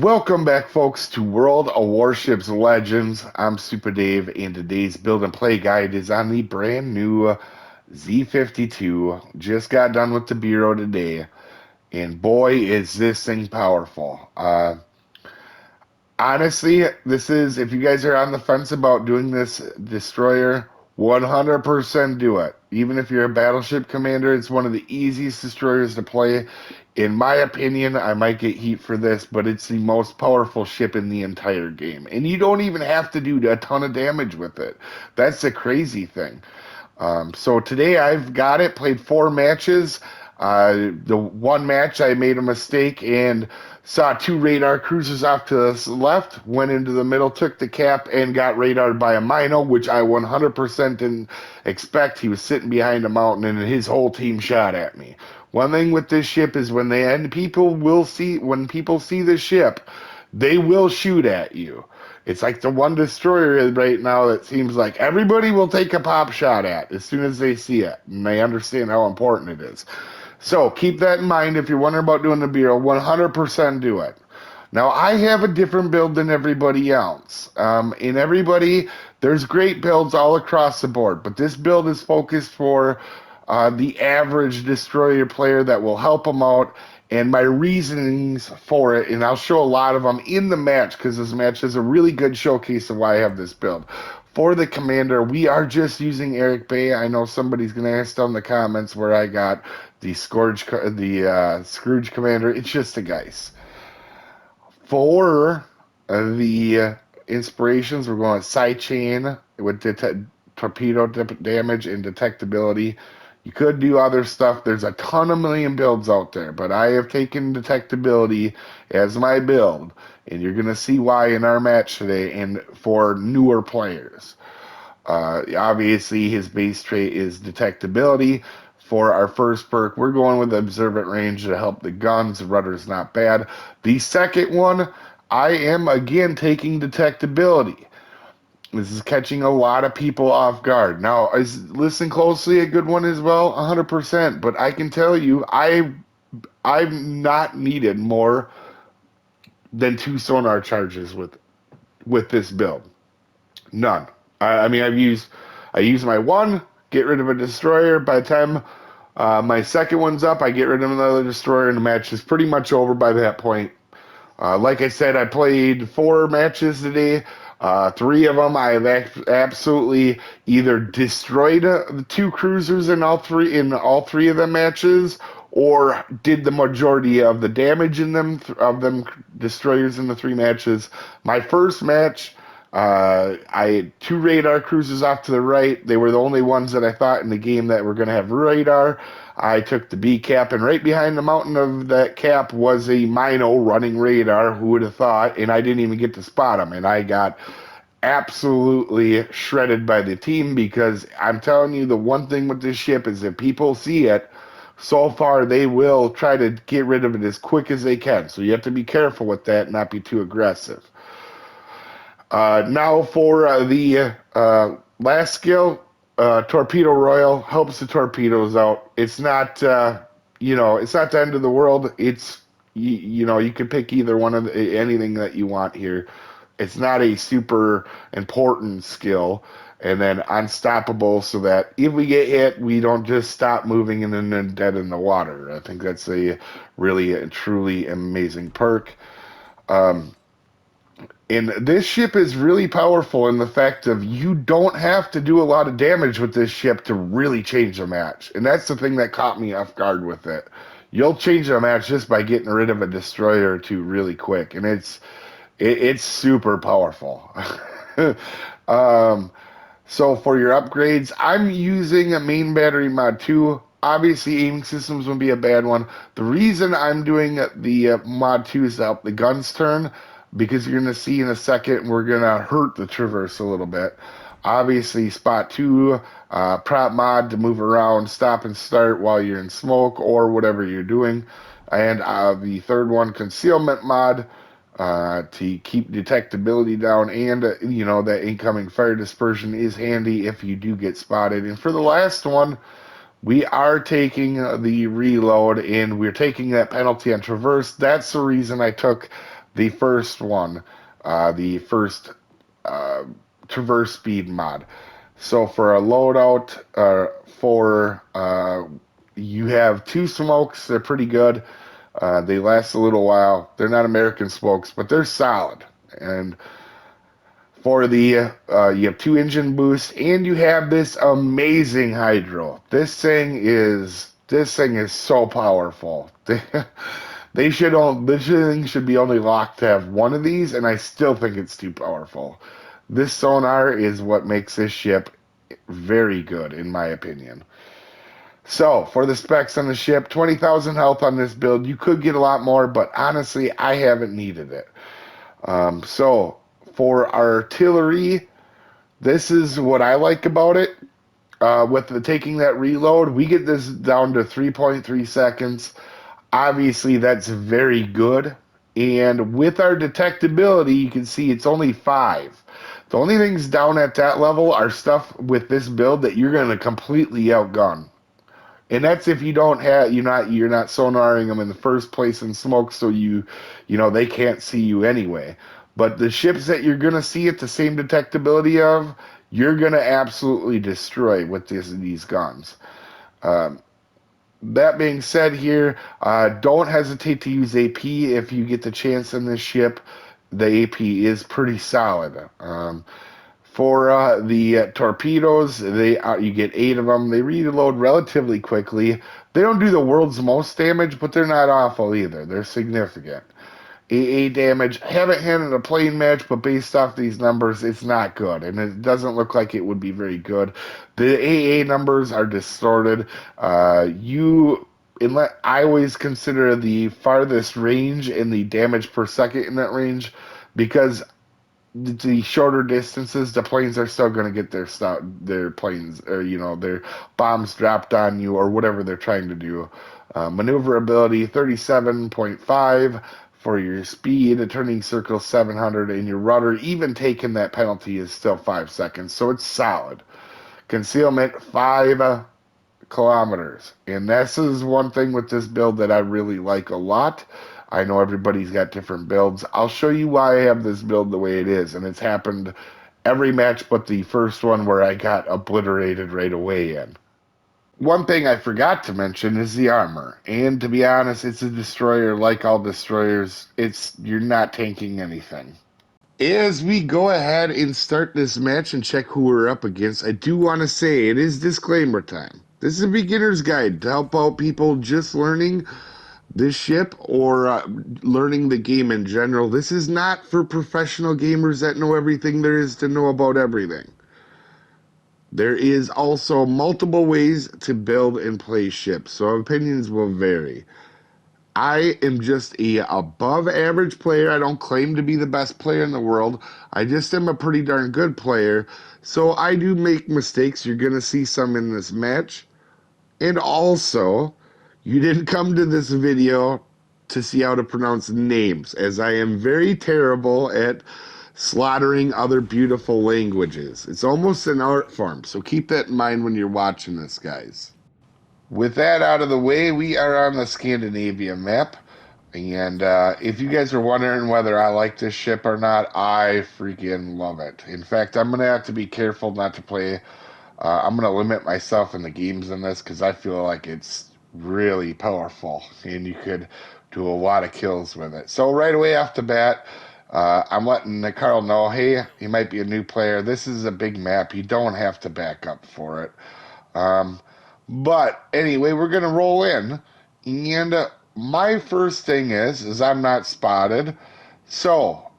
Welcome back, folks, to World of Warships Legends. I'm Soopa-Dave, and today's build and play guide is on the brand new Z-52. Just got done with the bureau today, and boy, is this thing powerful. Honestly, this is, if you guys are on the fence about doing this destroyer, 100% do it. Even if you're a battleship commander, it's one of the easiest destroyers to play. In my opinion, I might get heat for this, but it's the most powerful ship in the entire game. And you don't even have to do a ton of damage with it. That's the crazy thing. So today I've got it, played 4 matches. The one match I made a mistake and saw 2 radar cruisers off to the left, went into the middle, took the cap, and got radared by a Mino, which I 100% didn't expect. He was sitting behind a mountain and his whole team shot at me. One thing with this ship is when people see the ship, they will shoot at you. It's like the one destroyer right now that seems like everybody will take a pop shot at as soon as they see it, and they understand how important it is. So keep that in mind if you're wondering about doing the bureau. 100% do it. Now I have a different build than everybody else. In everybody, there's great builds all across the board, but this build is focused for the average destroyer player that will help them out, and my reasonings for it, and I'll show a lot of them in the match because this match is a really good showcase of why I have this build. For the commander, we are just using Eric Bay. I know somebody's going to ask down in the comments where I got the Scrooge commander. It's just a Geist. For the inspirations, we're going sidechain with torpedo damage and detectability. You could do other stuff. There's a ton of million builds out there, but I have taken detectability as my build, and you're going to see why in our match today and for newer players. Obviously, his base trait is detectability. For our first perk, we're going with observant range to help the guns. The rudder's not bad. The second one, I am again taking detectability. This is catching a lot of people off guard. Now, is listen closely a good one as well? 100%. But I can tell you, I've not needed more than 2 sonar charges with this build. None. I mean, I use my one, get rid of a destroyer. By the time my second one's up, I get rid of another destroyer, and the match is pretty much over by that point. Like I said, I played 4 matches today. 3 of them I have absolutely either destroyed the 2 cruisers in all three of the matches, or did the majority of the damage in them destroyers in the 3 matches. My first match, I had 2 radar cruisers off to the right. They were the only ones that I thought in the game that were going to have radar. I took the B cap, and right behind the mountain of that cap was a Mino running radar. Who would have thought? And I didn't even get to spot him, and I got absolutely shredded by the team because I'm telling you, the one thing with this ship is if people see it, so far they will try to get rid of it as quick as they can. So you have to be careful with that and not be too aggressive. Now for the last skill, Torpedo Royal helps the torpedoes out. It's not, it's not the end of the world. You can pick either one of anything that you want here. It's not a super important skill. And then unstoppable, so that if we get hit, we don't just stop moving and then dead in the water. I think that's a really, truly amazing perk. Um, and this ship is really powerful in the fact of you don't have to do a lot of damage with this ship to really change the match. And that's the thing that caught me off guard with it. You'll change the match just by getting rid of a destroyer or 2 really quick. And it's super powerful. um, so for your upgrades, I'm using a main battery mod 2. Obviously, aiming systems would be a bad one. The reason I'm doing the mod 2 is to help the guns turn, because you're going to see in a second we're going to hurt the traverse a little bit. Obviously, spot 2, prop mod to move around, stop and start while you're in smoke or whatever you're doing. And the third one, concealment mod, to keep detectability down, and that incoming fire dispersion is handy if you do get spotted. And for the last one, we are taking the reload, and we're taking that penalty on traverse. That's the reason I took the first one, the first traverse speed mod. So for a loadout, you have 2 smokes. They're pretty good. They last a little while. They're not American smokes, but they're solid. And for the you have 2 engine boosts, and you have this amazing hydro. This thing is so powerful. This thing should be only locked to have one of these, and I still think it's too powerful. This sonar is what makes this ship very good, in my opinion. So, for the specs on the ship, 20,000 health on this build. You could get a lot more, but honestly, I haven't needed it. So, for artillery, this is what I like about it. With the taking that reload, we get this down to 3.3 seconds. Obviously, that's very good. And with our detectability, you can see it's only 5. The only things down at that level are stuff with this build that you're going to completely outgun. And that's if you don't have you're not sonaring them in the first place in smoke, so they can't see you anyway. But the ships that you're gonna see at the same detectability of, you're gonna absolutely destroy with these guns. Um, that being said, here, don't hesitate to use AP if you get the chance in this ship. The AP is pretty solid. For the torpedoes, you get 8 of them. They reload relatively quickly. They don't do the world's most damage, but they're not awful either. They're significant. AA damage, haven't had in a plane match, but based off these numbers, it's not good, and it doesn't look like it would be very good. The AA numbers are distorted. I always consider the farthest range and the damage per second in that range, because the shorter distances, the planes are still going to get their planes, or their bombs dropped on you, or whatever they're trying to do. Maneuverability 37.5 for your speed, a turning circle 700, and your rudder, even taking that penalty, is still 5 seconds, so it's solid. Concealment 5 kilometers, and this is one thing with this build that I really like a lot. I know everybody's got different builds. I'll show you why I have this build the way it is, and it's happened every match but the first one where I got obliterated right away in. One thing I forgot to mention is the armor, and to be honest, it's a destroyer. Like all destroyers, you're not tanking anything. As we go ahead and start this match and check who we're up against, I do want to say it is disclaimer time. This is a beginner's guide to help out people just learning this ship or learning the game in general. This is not for professional gamers that know everything there is to know about everything. There is also multiple ways to build and play ships, so opinions will vary. I am just a above average player. I don't claim to be the best player in the world. I just am a pretty darn good player. So I do make mistakes. You're going to see some in this match. And also, you didn't come to this video to see how to pronounce names, as I am very terrible at slaughtering other beautiful languages. It's almost an art form, so keep that in mind when you're watching this, guys. With that out of the way, we are on the Scandinavia map. And if you guys are wondering whether I like this ship or not, I freaking love it. In fact, I'm going to have to be careful not to play. I'm going to limit myself in the games in this because I feel like it's really powerful. And you could do a lot of kills with it. So right away off the bat, I'm letting Carl know, hey, you might be a new player. This is a big map. You don't have to back up for it. But anyway, we're going to roll in. And my first thing is I'm not spotted. So,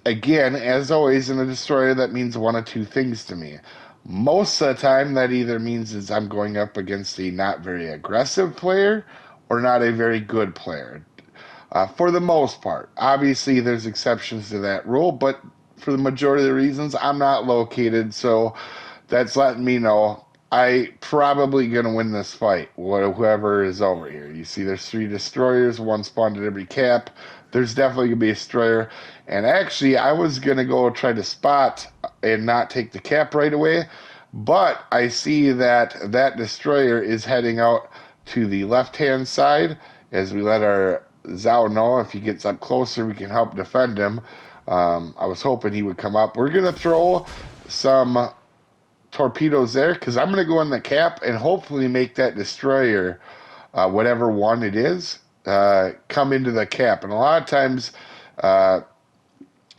again, as always, in a destroyer, that means one of two things to me. Most of the time, that either means is I'm going up against a not very aggressive player or not a very good player. For the most part. Obviously, there's exceptions to that rule, but for the majority of the reasons, I'm not located, so that's letting me know I probably going to win this fight, whoever is over here. You see there's 3 destroyers, 1 spawned at every cap. There's definitely going to be a destroyer. And actually, I was going to go try to spot and not take the cap right away, but I see that destroyer is heading out to the left-hand side as we let our Zhao know if he gets up closer, we can help defend him. I was hoping he would come up. We're going to throw some torpedoes there because I'm going to go in the cap and hopefully make that destroyer, whatever one it is, come into the cap. And a lot of times,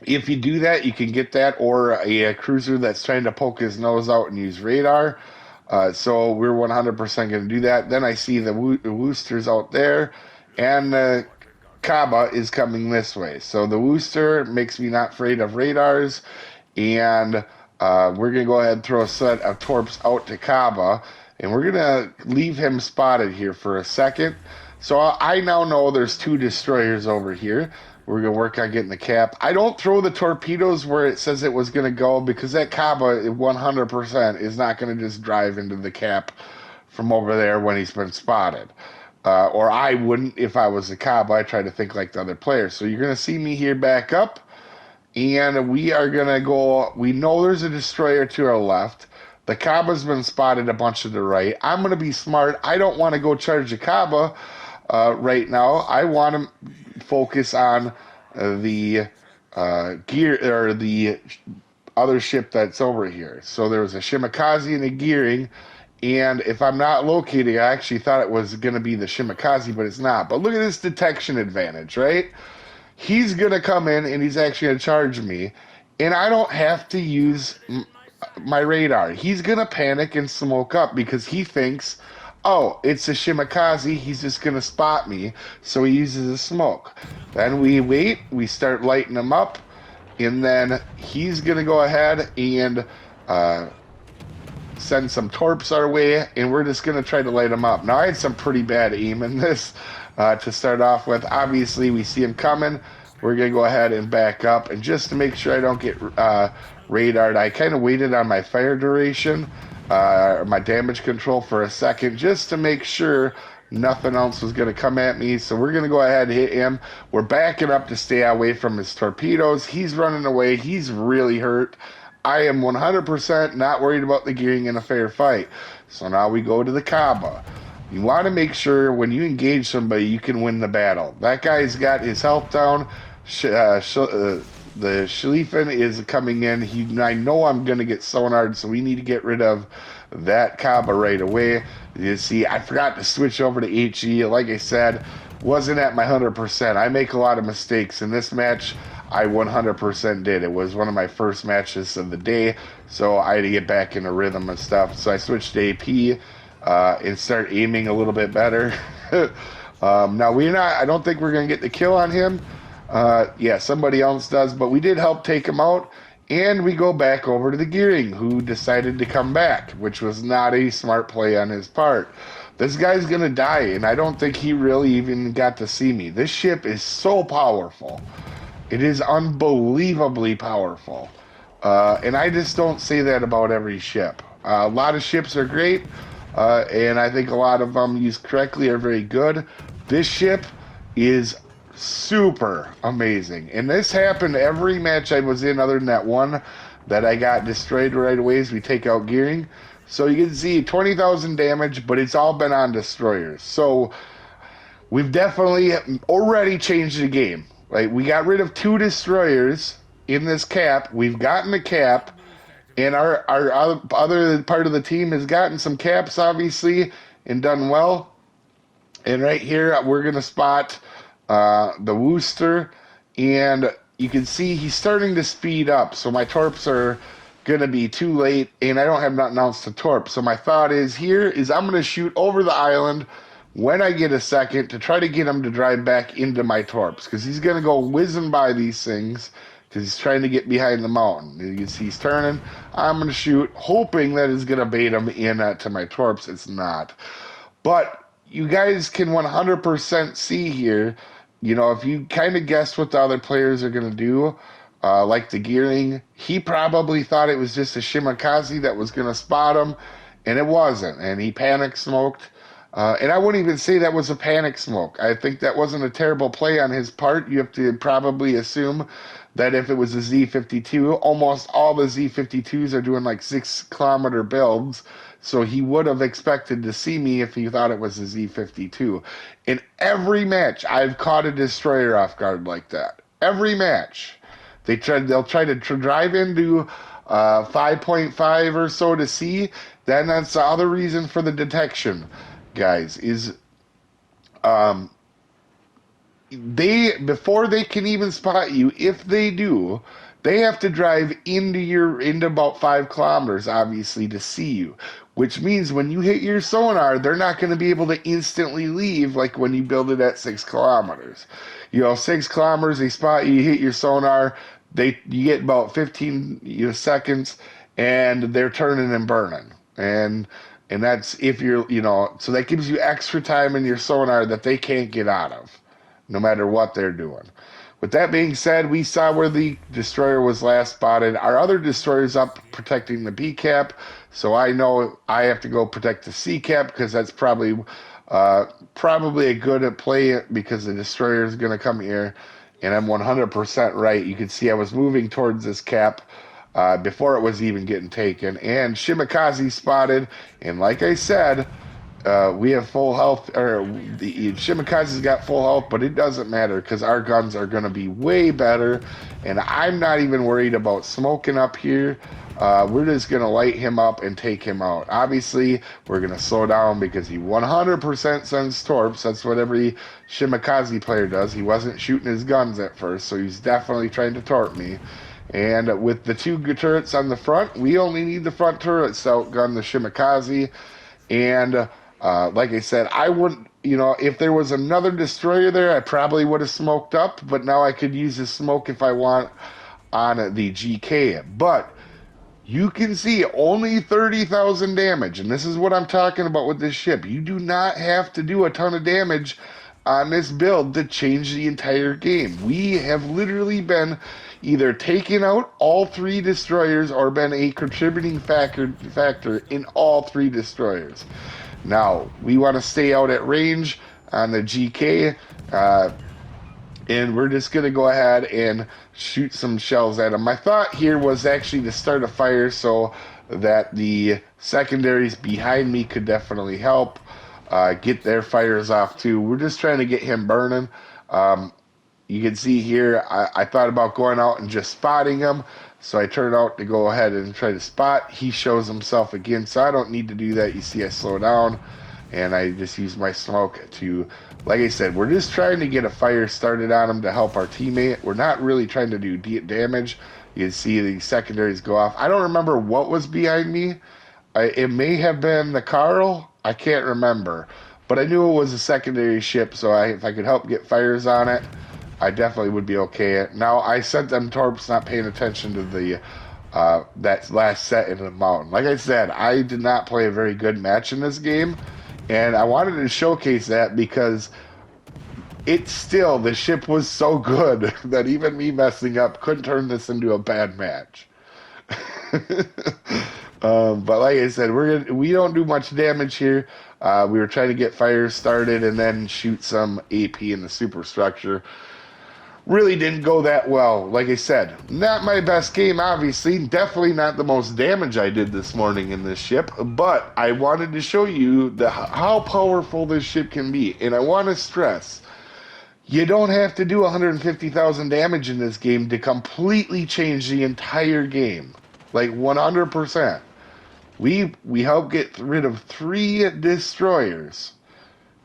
if you do that, you can get that, or a cruiser that's trying to poke his nose out and use radar. So we're 100% going to do that. Then I see the Woosters out there, and the Kaba is coming this way. So the Wooster makes me not afraid of radars, and we're going to go ahead and throw a set of torps out to Kaba, and we're going to leave him spotted here for a second. So I now know there's 2 destroyers over here. We're going to work on getting the cap. I don't throw the torpedoes where it says it was going to go because that Kaba 100% is not going to just drive into the cap from over there when he's been spotted. Or I wouldn't if I was a Kaba. I try to think like the other players. So you're going to see me here back up. And we are going to go. We know there's a destroyer to our left. The Kaba's been spotted a bunch to the right. I'm going to be smart. I don't want to go charge a Kaba right now. I want to focus on the gear or the other ship that's over here. So there was a Shimakaze and a Gearing, and if I'm not locating, I actually thought it was going to be the Shimakaze, but it's not. But look at this detection advantage, right? He's going to come in and he's actually going to charge me, and I don't have to use my radar. He's going to panic and smoke up because he thinks, oh, it's a Shimakaze, he's just going to spot me, so he uses a smoke. Then we wait, we start lighting him up, and then he's going to go ahead and send some torps our way, and we're just going to try to light him up. Now, I had some pretty bad aim in this to start off with. Obviously, we see him coming. We're going to go ahead and back up, and just to make sure I don't get radared, I kind of waited on my fire duration, my damage control for a second, just to make sure nothing else was going to come at me. So we're going to go ahead and hit him. We're backing up to stay away from his torpedoes. He's running away. He's really hurt. I am 100% not worried about the gearing in a fair fight. So now we go to the Kaba. You want to make sure when you engage somebody, you can win the battle. That guy's got his health down. The Schlieffen is coming in. I know I'm going to get sonared, so we need to get rid of that Kaba right away. You see, I forgot to switch over to HE. Like I said, wasn't at my 100%. I make a lot of mistakes. In this match, I 100% did. It was one of my first matches of the day, so I had to get back into rhythm and stuff. So I switched to AP and start aiming a little bit better. Now, I don't think we're going to get the kill on him. Yeah, somebody else does, but we did help take him out, and we go back over to the Gearing, who decided to come back, which was not a smart play on his part. This guy's gonna die, and I don't think he really even got to see me. This ship is so powerful. It is unbelievably powerful. And I just don't say that about every ship. A lot of ships are great, and I think a lot of them used correctly are very good. This ship is super amazing, and this happened every match I was in other than that one that I got destroyed right away as we take out Gearing. So you can see 20,000 damage, but it's all been on destroyers. So we've definitely already changed the game. Right? We got rid of 2 destroyers in this cap. We've gotten the cap, and our other part of the team has gotten some caps, obviously, and done well. And right here, we're going to spot the Wooster, and you can see he's starting to speed up, so my torps are going to be too late, and I don't have nothing else to torp. So my thought is I'm going to shoot over the island when I get a second to try to get him to drive back into my torps, because he's going to go whizzing by these things because he's trying to get behind the mountain. You can see he's turning. I'm going to shoot, hoping that is going to bait him in to my torps. It's not. But you guys can 100% see here, if you kind of guess what the other players are going to do, like the Gearing, he probably thought it was just a Shimakaze that was going to spot him, and it wasn't. And he panic smoked. And I wouldn't even say that was a panic smoke. I think that wasn't a terrible play on his part. You have to probably assume that if it was a Z-52, almost all the Z-52s are doing like 6 kilometer builds. So he would have expected to see me if he thought it was a Z-52. In every match, I've caught a destroyer off guard like that. Every match. They'll try to drive into 5.5 or so to see. Then that's the other reason for the detection, guys, is um, they before they can even spot you, if they do, they have to drive into about 5 kilometers, obviously, to see you. Which means when you hit your sonar, they're not going to be able to instantly leave like when you build it at 6 kilometers. 6 kilometers, they spot you, you hit your sonar, you get about 15 seconds, and they're turning and burning. And that's if you're, so that gives you extra time in your sonar that they can't get out of, no matter what they're doing. With that being said, we saw where the destroyer was last spotted. Our other destroyer's up protecting the B cap, so I know I have to go protect the C cap because that's probably a good play because the destroyer is going to come here, and I'm 100% right. You can see I was moving towards this cap before it was even getting taken, and Shimikaze spotted, and like I said, we have full health, or the Shimikaze's got full health, but it doesn't matter because our guns are going to be way better, and I'm not even worried about smoking up here. We're just going to light him up and take him out. Obviously, we're going to slow down because he 100% sends torps. That's what every Shimikaze player does. He wasn't shooting his guns at first, so he's definitely trying to torp me. And with the 2 turrets on the front, we only need the front turrets to outgun the Shimikaze. And like I said, I wouldn't, if there was another destroyer there, I probably would have smoked up, but now I could use the smoke if I want on the GK. But you can see only 30,000 damage, and this is what I'm talking about with this ship. You do not have to do a ton of damage on this build to change the entire game. We have literally been either taking out all 3 destroyers or been a contributing factor in all 3 destroyers. Now, we want to stay out at range on the GK, and we're just going to go ahead and shoot some shells at them. My thought here was actually to start a fire so that the secondaries behind me could definitely help get their fires off too. We're just trying to get him burning. You can see here, I thought about going out and just spotting him, so I turned out to go ahead and try to spot. He shows himself again, so I don't need to do that. You see I slow down, and I just use my smoke to, like I said, we're just trying to get a fire started on him to help our teammate. We're not really trying to do damage. You can see the secondaries go off. I don't remember what was behind me. It may have been the Carl. I can't remember. But I knew it was a secondary ship, so if I could help get fires on it, I definitely would be okay. Now, I sent them torps not paying attention to the that last set in the mountain. Like I said, I did not play a very good match in this game, and I wanted to showcase that because the ship was so good that even me messing up couldn't turn this into a bad match. But like I said, we don't do much damage here. We were trying to get fires started and then shoot some AP in the superstructure. Really didn't go that well. Like I said, not my best game, obviously. Definitely not the most damage I did this morning in this ship. But I wanted to show you how powerful this ship can be. And I want to stress, you don't have to do 150,000 damage in this game to completely change the entire game. Like 100%. We help get rid of 3 destroyers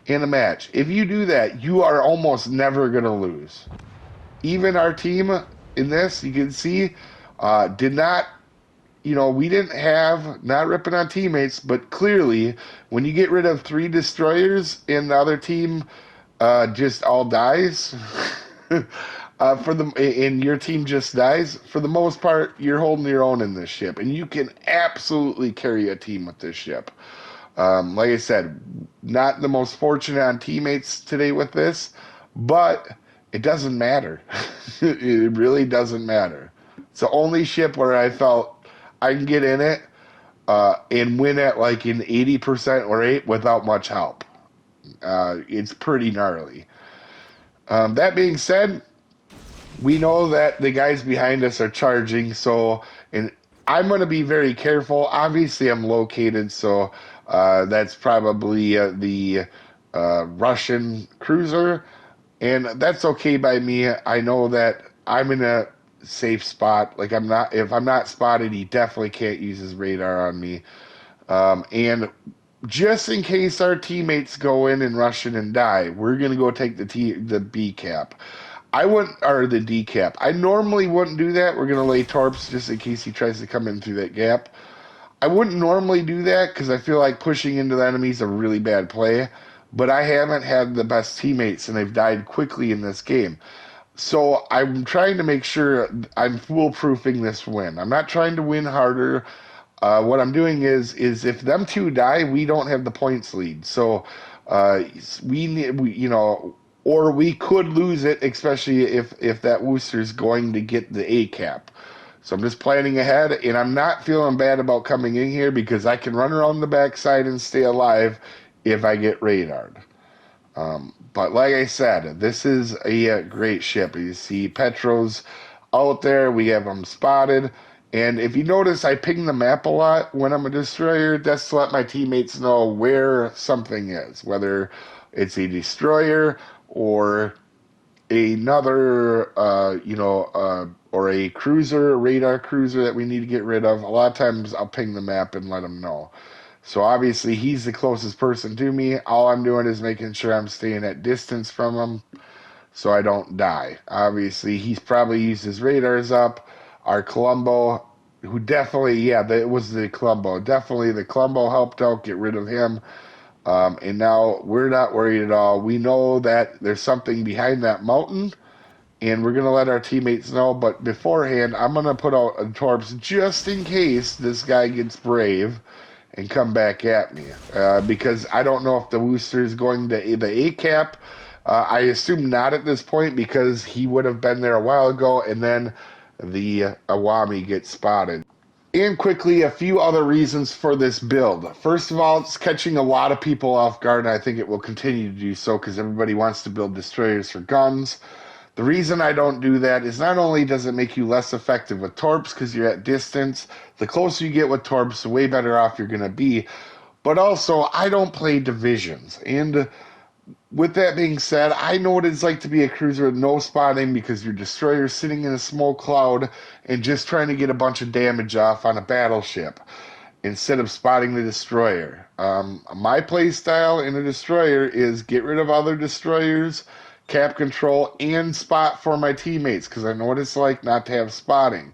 in a match. If you do that, you are almost never going to lose. Even our team in this, you can see, did not, we didn't have, not ripping on teammates, but clearly, when you get rid of 3 destroyers and the other team just all dies, and your team just dies, for the most part, you're holding your own in this ship, and you can absolutely carry a team with this ship. Like I said, not the most fortunate on teammates today with this, but it doesn't matter. It really doesn't matter. It's the only ship where I felt I can get in it and win at like an 80% rate without much help. It's pretty gnarly. That being said, we know that the guys behind us are charging, so and I'm going to be very careful. Obviously, I'm located, so that's probably the Russian cruiser, and that's okay by me. I know that I'm in a safe spot. Like I'm not, if I'm not spotted, he definitely can't use his radar on me. And just in case our teammates go in and rush in and die, we're gonna go take the B cap. I wouldn't, or the D cap. I normally wouldn't do that. We're gonna lay torps just in case he tries to come in through that gap. I wouldn't normally do that because I feel like pushing into the enemy is a really bad play. But I haven't had the best teammates and they've died quickly in this game. So I'm trying to make sure I'm foolproofing this win. I'm not trying to win harder. What I'm doing is if them two die, we don't have the points lead. So we need, or we could lose it, especially if that Worcester is going to get the A cap. So I'm just planning ahead, and I'm not feeling bad about coming in here because I can run around the backside and stay alive if I get radared. But like I said, this is a great ship. You see Petros out there. We have them spotted. And if you notice, I ping the map a lot when I'm a destroyer. That's to let my teammates know where something is, whether it's a destroyer or another, or a cruiser, a radar cruiser that we need to get rid of. A lot of times I'll ping the map and let them know. So obviously he's the closest person to me. All I'm doing is making sure I'm staying at distance from him so I don't die. Obviously he's probably used his radars up. Our Columbo, who definitely, it was the Columbo. Definitely the Columbo helped out get rid of him. And now we're not worried at all. We know that there's something behind that mountain, and we're going to let our teammates know. But beforehand, I'm going to put out a torps just in case this guy gets brave and come back at me. Because I don't know if the Worcester is going to the A cap. I assume not at this point because he would have been there a while ago, and then the Awami gets spotted. And quickly, a few other reasons for this build. First of all, it's catching a lot of people off guard, and I think it will continue to do so because everybody wants to build destroyers for guns. The reason I don't do that is not only does it make you less effective with torps because you're at distance, the closer you get with torps, the way better off you're going to be, but also I don't play divisions. And with that being said, I know what it's like to be a cruiser with no spotting because your destroyer's sitting in a smoke cloud and just trying to get a bunch of damage off on a battleship instead of spotting the destroyer. My play style in a destroyer is get rid of other destroyers, cap control, and spot for my teammates because I know what it's like not to have spotting.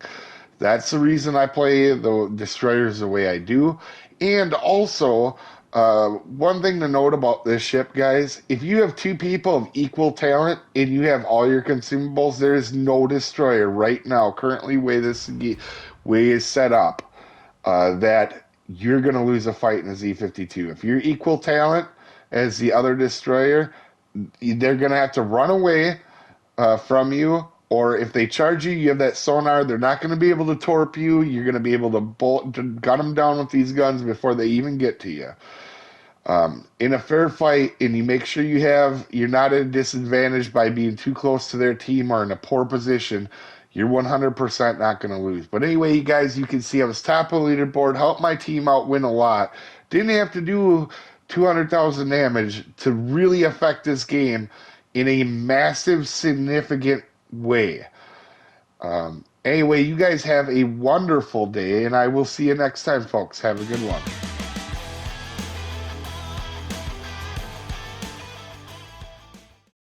That's the reason I play the destroyers the way I do. And also, one thing to note about this ship, guys, if you have two people of equal talent and you have all your consumables, there is no destroyer right now, currently way is set up, that you're going to lose a fight in a Z-52. If you're equal talent as the other destroyer, they're going to have to run away from you, or if they charge you, you have that sonar, they're not going to be able to torp you. You're going to be able to gun them down with these guns before they even get to you. In a fair fight, and you make sure you're not at a disadvantage by being too close to their team or in a poor position, you're 100% not going to lose. But anyway, you guys, you can see I was top of the leaderboard, helped my team out win a lot. Didn't have to do 200,000 damage to really affect this game in a massive, significant way. Anyway, you guys have a wonderful day, and I will see you next time, folks. Have a good one.